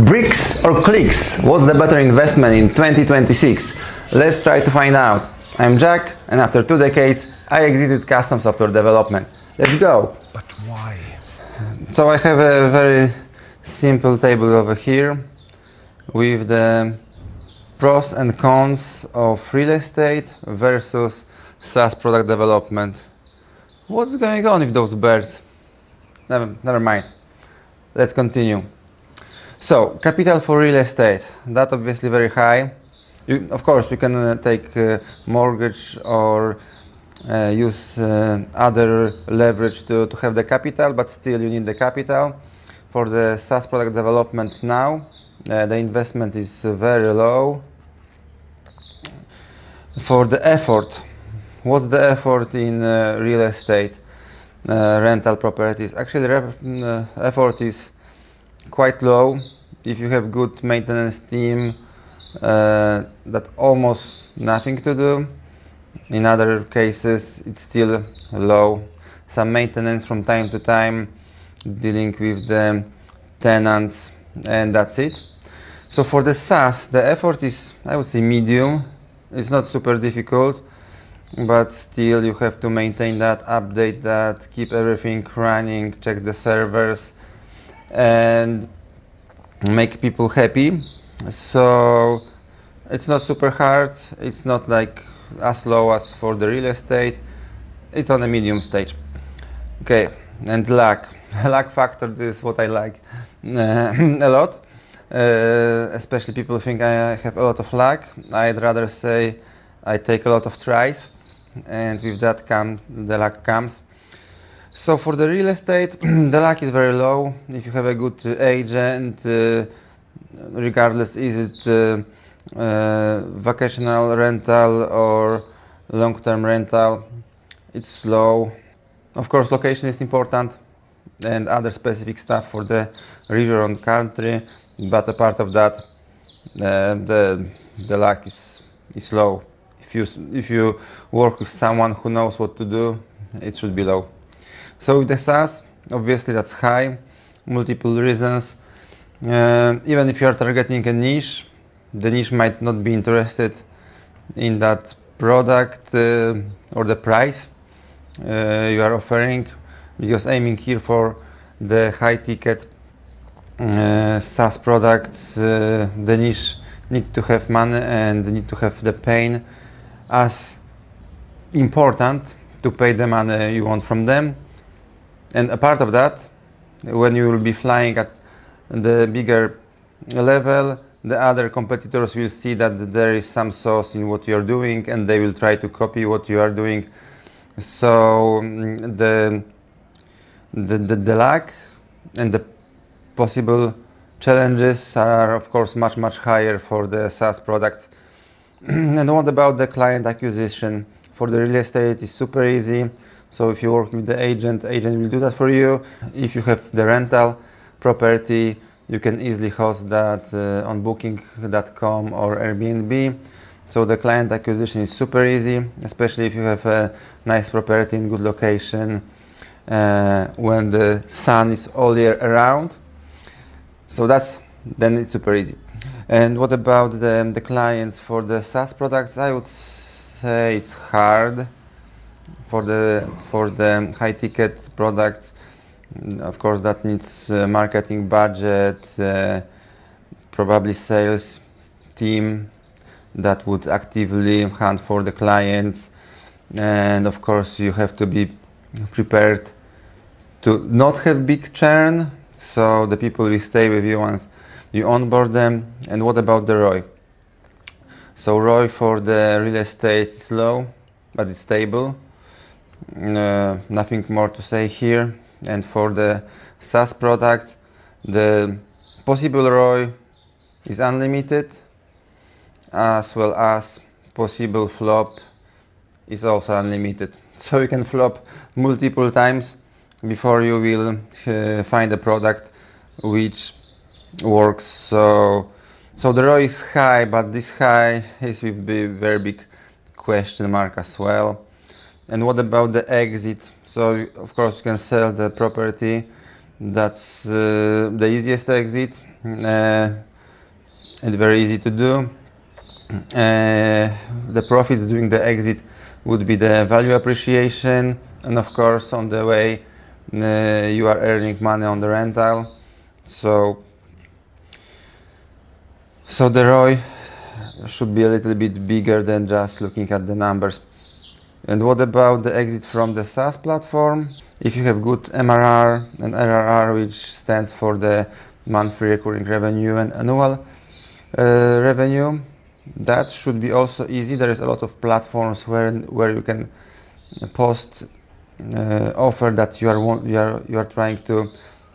Bricks or clicks? What's the better investment in 2026? Let's try to find out. I'm Jack, and after 2 decades, I exited custom software development. Let's go! But why? So I have a very simple table over here with the pros and cons of real estate versus SaaS product development. What's going on with those birds? Never mind. Let's continue. So, capital for real estate, that obviously very high. Of course, you can take mortgage or use other leverage to have the capital, but still you need the capital. For the SaaS product development now, the investment is very low. For the effort, what's the effort in real estate, rental properties? Actually, effort is quite low. If you have good maintenance team, that almost nothing to do. In other cases, it's still low. Some maintenance from time to time, dealing with the tenants, and that's it. So for the SaaS, the effort is, I would say, medium. It's not super difficult, but still you have to maintain that, update that, keep everything running, check the servers, and make people happy. So it's not super hard. It's not like as low as for the real estate. It's on a medium stage. Okay, and luck. Luck factor, this is what I like a lot. Especially people think I have a lot of luck. I'd rather say I take a lot of tries, and with that the luck comes. So for the real estate, the luck is very low. If you have a good agent, regardless is it vacational rental or long-term rental, it's low. Of course, location is important and other specific stuff for the region or country, but apart of that, the luck is low. If you work with someone who knows what to do, it should be low. So with the SaaS, obviously that's high, multiple reasons. Even if you are targeting a niche, the niche might not be interested in that product or the price you are offering, because aiming here for the high ticket SaaS products, the niche need to have money and need to have the pain as important to pay the money you want from them. And a part of that, when you will be flying at the bigger level, the other competitors will see that there is some sauce in what you are doing, and they will try to copy what you are doing. So the luck and the possible challenges are, of course, much higher for the SaaS products. And what about the client acquisition? For the real estate, it's super easy. So if you work with the agent will do that for you. If you have the rental property, you can easily host that on booking.com or Airbnb. So the client acquisition is super easy, especially if you have a nice property in good location when the sun is all year around. So then it's super easy. And what about the clients for the SaaS products? I would say it's hard. For the high ticket products, of course, that needs marketing budget, probably sales team that would actively hunt for the clients, and of course you have to be prepared to not have big churn, so the people will stay with you once you onboard them. And what about the ROI? So ROI for the real estate is low, but it's stable. Nothing more to say here. And for the SaaS products, the possible ROI is unlimited, as well as possible flop is also unlimited. So you can flop multiple times before you will find a product which works. So the ROI is high, but this high is with a very big question mark as well. And what about the exit? So of course you can sell the property. That's the easiest exit. and very easy to do. The profits during the exit would be the value appreciation, and of course on the way you are earning money on the rental. So the ROI should be a little bit bigger than just looking at the numbers. And what about the exit from the SaaS platform? If you have good MRR and ARR, which stands for the monthly recurring revenue and annual revenue, that should be also easy. There is a lot of platforms where you can post offer that you are trying to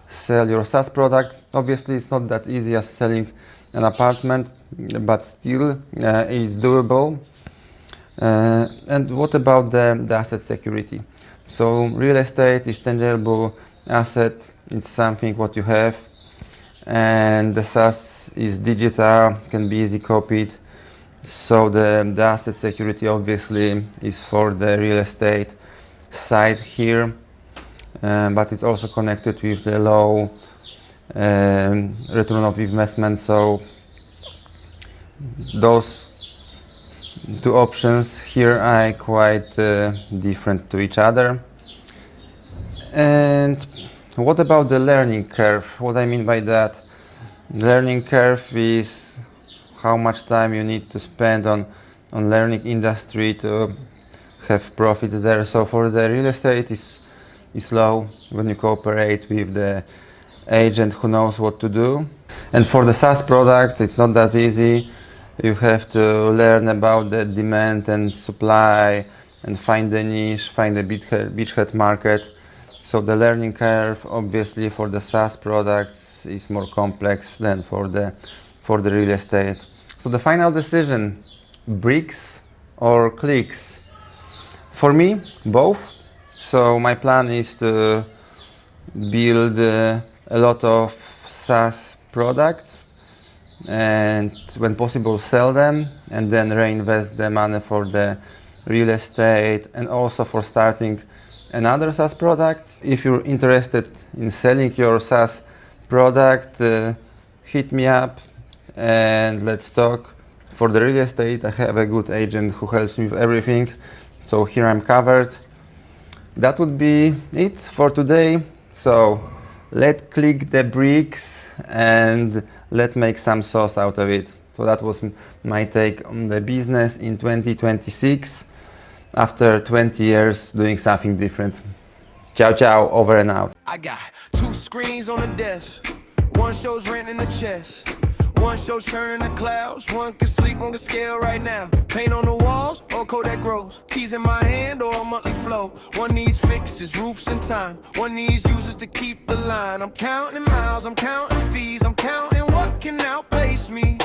sell your SaaS product. Obviously, it's not that easy as selling an apartment, but still it's doable. And what about the asset security? So real estate is tangible asset. It's something what you have, and the SaaS is digital, can be easy copied. So the asset security obviously is for the real estate side here, but it's also connected with the low return of investment. So those two options here are quite different to each other. And what about the learning curve? What I mean by that, learning curve is how much time you need to spend on learning industry to have profits there. So for the real estate is low when you cooperate with the agent who knows what to do. And for the SaaS product, it's not that easy. You have to learn about the demand and supply and find the niche, find the beachhead market. So the learning curve, obviously, for the SaaS products is more complex than for the real estate. So the final decision, bricks or clicks? For me, both. So my plan is to build a lot of SaaS products and when possible sell them and then reinvest the money for the real estate and also for starting another SaaS product. If you're interested in selling your SaaS product, hit me up and let's talk. For the real estate, I have a good agent who helps me with everything, so here I'm covered. That would be it for today. So let's click the bricks and let's make some sauce out of it. So that was my take on the business in 2026 after 20 years doing something different. Ciao, ciao, over and out. I got 2 screens on the desk. One shows rent in the chest. One shows churn in the clouds. One can sleep, one can scale right now. Paint on the walls or Kodak grows. Keys in my hand or a monthly flow. One needs fixes, roofs and time. One needs users to keep the line. I'm counting miles, I'm counting fees. I'm counting what can outpace me.